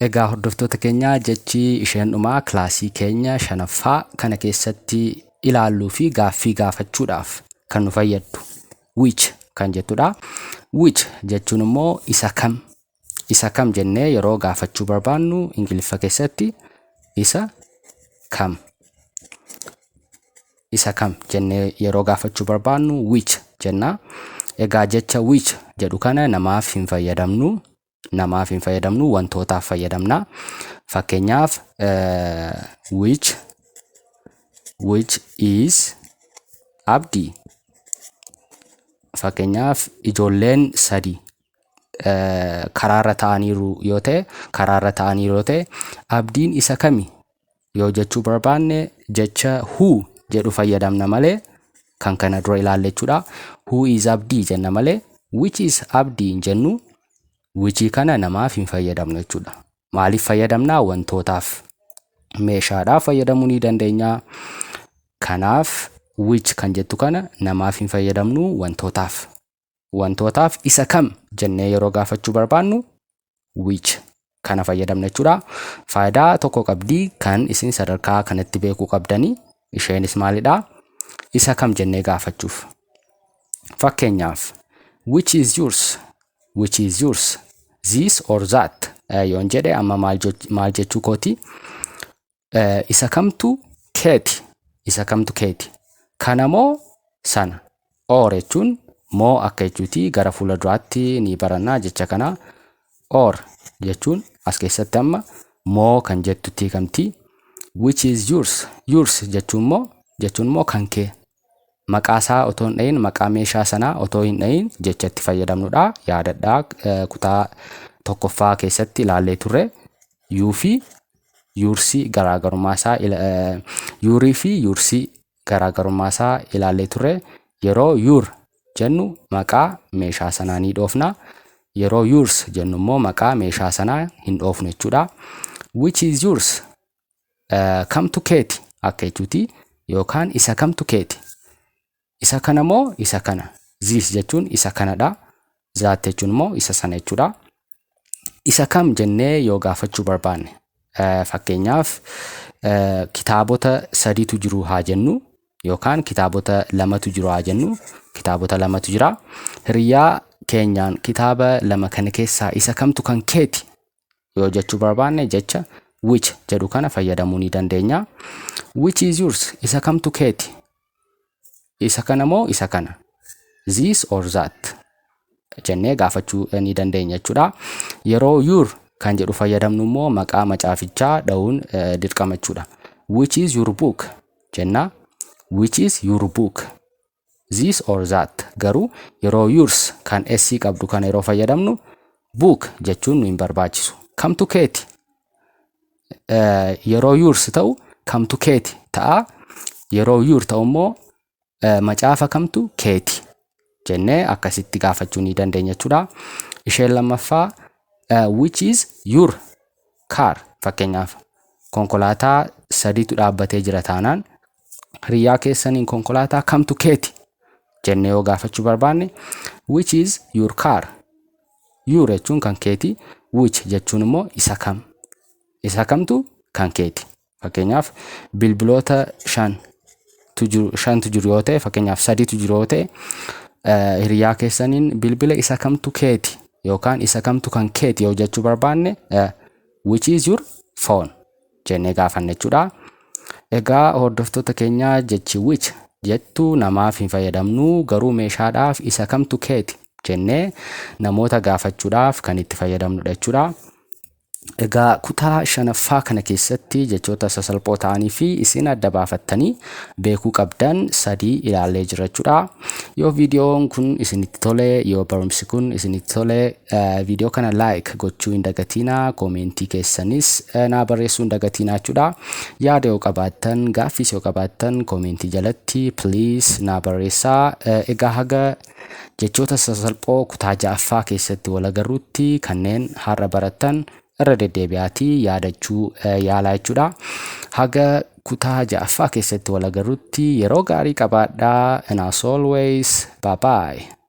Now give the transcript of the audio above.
Egaa hordoftoota keenya jechi isheen dhumaa kilaasii keenya shanaffaa kana keessatti ilaalluu fi gaaffii gaafachuudhaaf kan nu fayyaddu which kan jettudha. Which jechuun immoo isa kam jennee yeroo gaafachuu barbaannu ingiliffa keessatti isa kam jennee yeroo gaafachuu barbaannu which jenna. Egaa jecha which jedhu kana namaaf hin fayyadamnu wantootaaf fayyadamna. Fakkeenyaaf which is Abdi. Fakkeenyaaf ijoolleen sadii karaarra ta'aniiru yoo ta'e Abdiin isa kami yoo jechuu barbaanne jecha who jedhu fayyadamna malee kan kana dura ilaalle jechuudha. Who is Abdi jenna malee which is Abdi jennu which kana namaaf hin fayyadamnu jechuudha. Maaliif fayyadamna? Wantootaaf meeshaadhaaf fayyadamuu ni dandeenya. Kanaaf which kan jettu kana namaaf hin fayyadamnu wantootaaf isa kam jennee yeroo gaafachuu barbaannu which kana fayyadamna jechuudha. Faayidaa tokko qabdi kan isin sadarkaa kanatti beekuu qabdanii. Isheenis maalidha? Isa kam jennee gaafachuuf. Fakkeenyaaf which is yours this or that yoon jedhe amma maal jechuu kooti? Isa kamtu keeti kana moo sana. Or jechuun moo akka jechuuti gara fuula duraatti ni barannaa jecha kana. Or jechuun as keessatti amma moo kan jettutti kamti. Which is yours jechuun moo kan kee. Maqaa isaa otoo hin dhayin maqaa meeshaa sanaa otoo hin dhayin jechatti fayyadamnudha. Yaadadhaa kutaa tokkoffaa keessatti ilaallee turre yuu fi yuursii garaagarummaa isaa ilaallee turre. Yeroo yuur jennu maqaa meeshaa sanaa ni dhoofna. Yeroo yours jennu immoo maqaa meeshaa sanaa hin dhoofnu jechuudha. Which is yours kamtu keeti akka jechuuti yookaan isa kamtu keeti. Isa kana moo isa kana. This jechuun isa kanadha. That jechuun immoo isa sana jechuudha. Isa kam jennee yoo gaafachuu barbaanne fakkeenyaaf kitaabota sadiitu jiru haa jennu yookaan kitaabota lamatu jiru haa jennu. Kitaabota lamatu jira. Hiriyaa keenyaan kitaaba lama kana keessaa isa kamtu kan keeti yoo jechuu barbaanne jecha which jedhu kana fayyadamuu ni dandeenya. Which is yours isa kamtu keeti. Isa kana moo isa kana. This or that jennee gaafachuu ni dandeenya jechuudha. Yeroo your kan jedhu fayyadamnu immoo maqaa macaafichaa dha'uun dirqama jechuudha. Which is your book jenna. Which is your book. This or that garuu yeroo yours kan s qabdu kana yeroo fayyadamnu book jechuun nu hin barbaachisu. Kamtu keeti. Yeroo yours ta'u kamtu keeti ta'a. Yeroo your ta'u immoo macaafa kamtu keeti jennee akkasitti gaafachuu ni dandeenya jechuudha. Isheen lammaffaa which is your car. Fakkeenyaaf konkolaataa sadiitu dhaabbatee jira taanaan hiriyaa keessaniin konkolaataa kamtu keeti jennee yoo gaafachuu barbaanne which is your car. Your jechuun kan keeti. Which jechuun immoo isa kamtu kan keeti. Fakkeenyaaf bilbiloota shantu jiru yoo ta'e fakkeenyaaf sadiitu jiru yoo ta'e hiriyaa keessaniin bilbila isa kamtu keeti yookaan isa kamtu kan keeti yoo jechuu barbaanne which is your phone jennee gaafanne jechuudha. Egaa hordoftoota keenya jechi which jettu namaaf hin fayyadamnu garuu meeshaadhaaf isa kamtu keeti jennee namoota gaafachuudhaaf kan itti fayyadamnudha jechuudha. Egaa kutaa shanaffaa kana keessatti jechoota sasalphoo ta'anii fi isin adda baafattanii beekuu qabdan sadii ilaallee jirra jechuudha. Yoo viidiyoon kun isinitti tole, yoo barumsi kun isinitti tole, viidiyoo kana like gochuu hin dagatinaa, koomentii keessanis naa barreessuu hin dagatinaa jechuudha. Yaada yoo qabaattan, gaaffiis yoo qabaattan koomentii jalatti please naa barreessaa. Egaa haga jechoota sasalphoo kutaa ja'affaa keessatti wal agarruutti kanneen har'a barattan irra deddeebi'aatii yaadachuu yaalaa jechuudha. Haga kutaa ja'affaa keessatti wal agarruutti yeroo gaarii qabaadhaa. And as always, bye bye.